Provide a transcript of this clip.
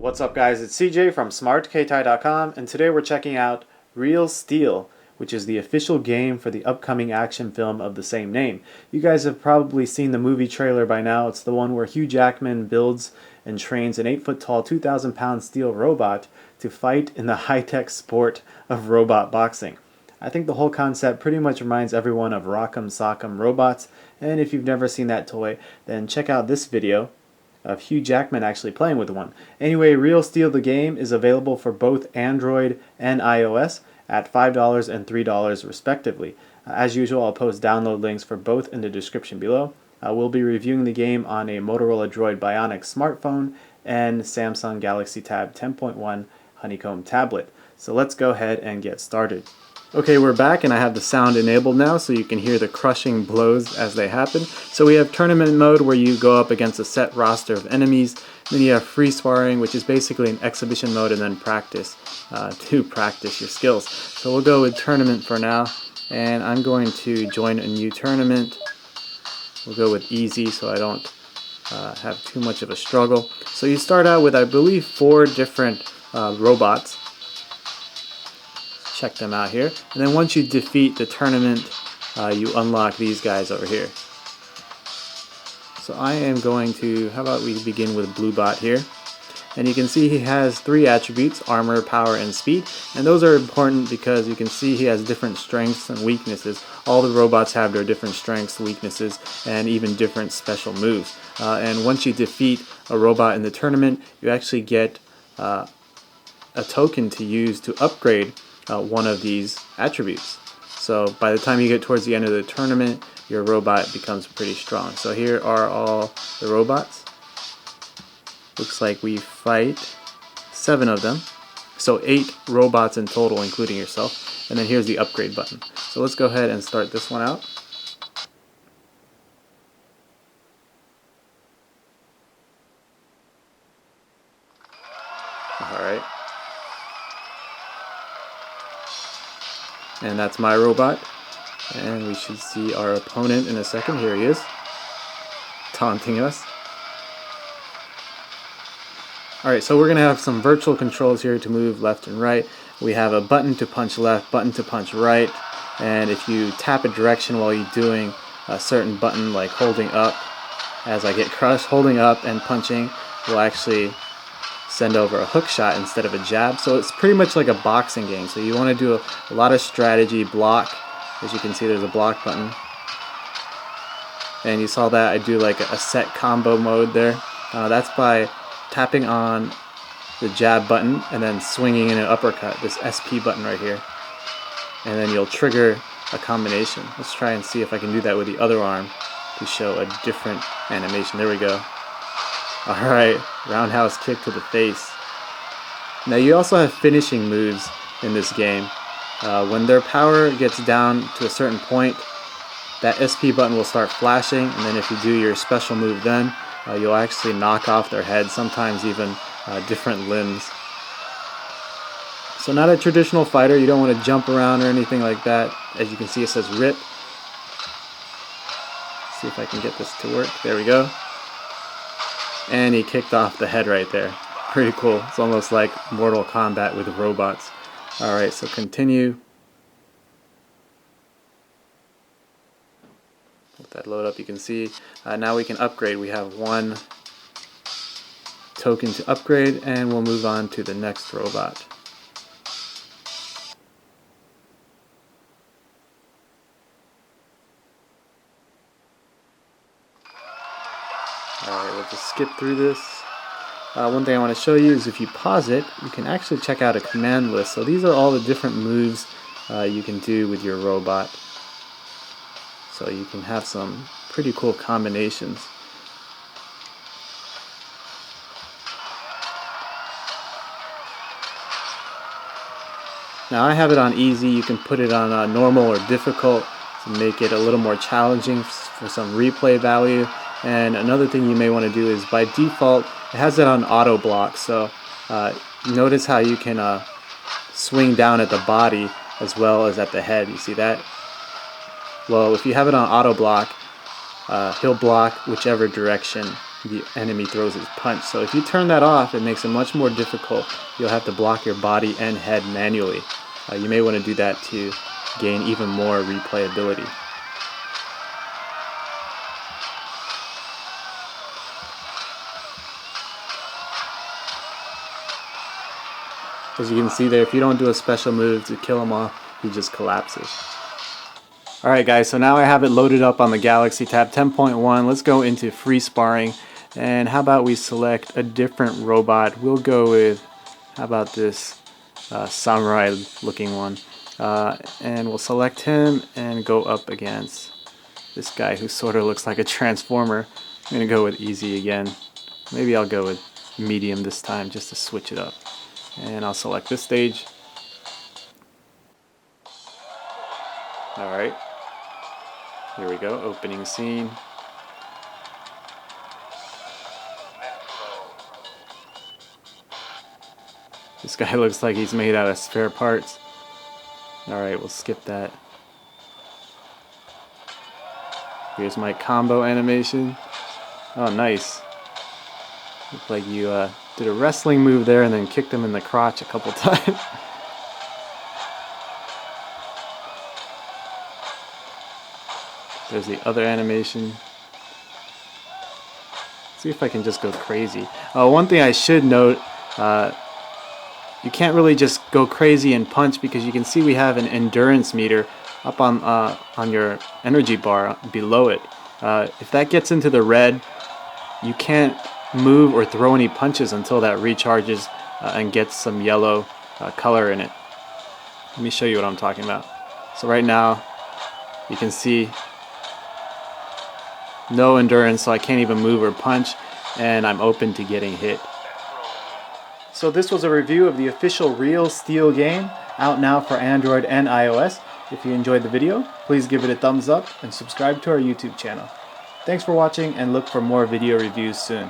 What's up guys, it's CJ from smartktai.com and today we're checking out Real Steel, which is the official game for the upcoming action film of the same name. You guys have probably seen the movie trailer by now. It's the one where Hugh Jackman builds and trains an 8-foot-tall, 2,000-pound steel robot to fight in the high-tech sport of robot boxing. I think the whole concept pretty much reminds everyone of Rock'em Sock'em robots, and if you've never seen that toy, then check out this video of Hugh Jackman actually playing with one. Anyway, Real Steel the game is available for both Android and iOS at $5 and $3 respectively. As usual, I'll post download links for both in the description below. We'll be reviewing the game on a Motorola Droid Bionic smartphone and Samsung Galaxy Tab 10.1 Honeycomb tablet. So let's go ahead and get started. Okay, we're back and I have the sound enabled now so you can hear the crushing blows as they happen. So we have tournament mode where you go up against a set roster of enemies. Then you have free sparring, which is basically an exhibition mode, and then practice to practice your skills. So we'll go with tournament for now, and I'm going to join a new tournament. We'll go with easy so I don't have too much of a struggle. So you start out with, I believe, 4 different robots. Check them out here, and then once you defeat the tournament, you unlock these guys over here. So I am going to, how about we begin with Blue Bot here, and you can see he has 3 attributes: armor, power, and speed, and those are important because you can see he has different strengths and weaknesses. All the robots have their different strengths, weaknesses, and even different special moves. And once you defeat a robot in the tournament, you actually get a token to use to upgrade one of these attributes. So by the time you get towards the end of the tournament, your robot becomes pretty strong. So here are all the robots. Looks like we fight 7 of them. So 8 robots in total, including yourself. And then here's the upgrade button. So let's go ahead and start this one out. Alright. And that's my robot, and we should see our opponent in a second. Here he is, taunting us. Alright, so we're going to have some virtual controls here to move left and right. We have a button to punch left, button to punch right, and if you tap a direction while you're doing a certain button, like holding up, as I get crushed, holding up and punching will actually send over a hook shot instead of a jab. So it's pretty much like a boxing game. So you want to do a lot of strategy, block. As you can see, there's a block button. And you saw that I do like a set combo mode there. That's by tapping on the jab button and then swinging in an uppercut, this SP button right here. And then you'll trigger a combination. Let's try and see if I can do that with the other arm to show a different animation. There we go. Alright, roundhouse kick to the face. Now you also have finishing moves in this game. When their power gets down to a certain point, that SP button will start flashing, and then if you do your special move then, you'll actually knock off their head, sometimes even different limbs. So not a traditional fighter, you don't want to jump around or anything like that. As you can see, it says RIP. See if I can get this to work. There we go. And he kicked off the head right there. Pretty cool. It's almost like Mortal Kombat with robots. Alright, so continue. Let that load up. You can see now we can upgrade. We have 1 token to upgrade, and we'll move on to the next robot. Alright, we'll just skip through this. One thing I want to show you is if you pause it, you can actually check out a command list. So these are all the different moves you can do with your robot. So you can have some pretty cool combinations. Now I have it on easy. You can put it on normal or difficult to make it a little more challenging for some replay value. And another thing you may want to do is, by default, it has it on auto block. So notice how you can swing down at the body as well as at the head. You see that? Well, if you have it on auto block, he'll block whichever direction the enemy throws his punch. So if you turn that off, it makes it much more difficult. You'll have to block your body and head manually. You may want to do that to gain even more replayability. As you can see there, if you don't do a special move to kill him off, he just collapses. Alright guys, so now I have it loaded up on the Galaxy Tab 10.1. Let's go into free sparring. And how about we select a different robot? We'll go with, how about this samurai looking one. And we'll select him and go up against this guy who sort of looks like a transformer. I'm going to go with easy again. Maybe I'll go with medium this time just to switch it up. And I'll select this stage. Alright, here we go, opening scene. This guy looks like he's made out of spare parts. Alright, we'll skip that. Here's my combo animation. Oh, nice. Looks like you did a wrestling move there and then kicked him in the crotch a couple times. There's the other animation. See if I can just go crazy. One thing I should note, you can't really just go crazy and punch because you can see we have an endurance meter up on your energy bar below it. If that gets into the red, you can't move or throw any punches until that recharges and gets some yellow color in it. Let me show you what I'm talking about. So right now you can see no endurance, so I can't even move or punch, and I'm open to getting hit. So this was a review of the official Real Steel game, out now for Android and iOS. If you enjoyed the video, please give it a thumbs up and subscribe to our YouTube channel. Thanks for watching, and look for more video reviews soon.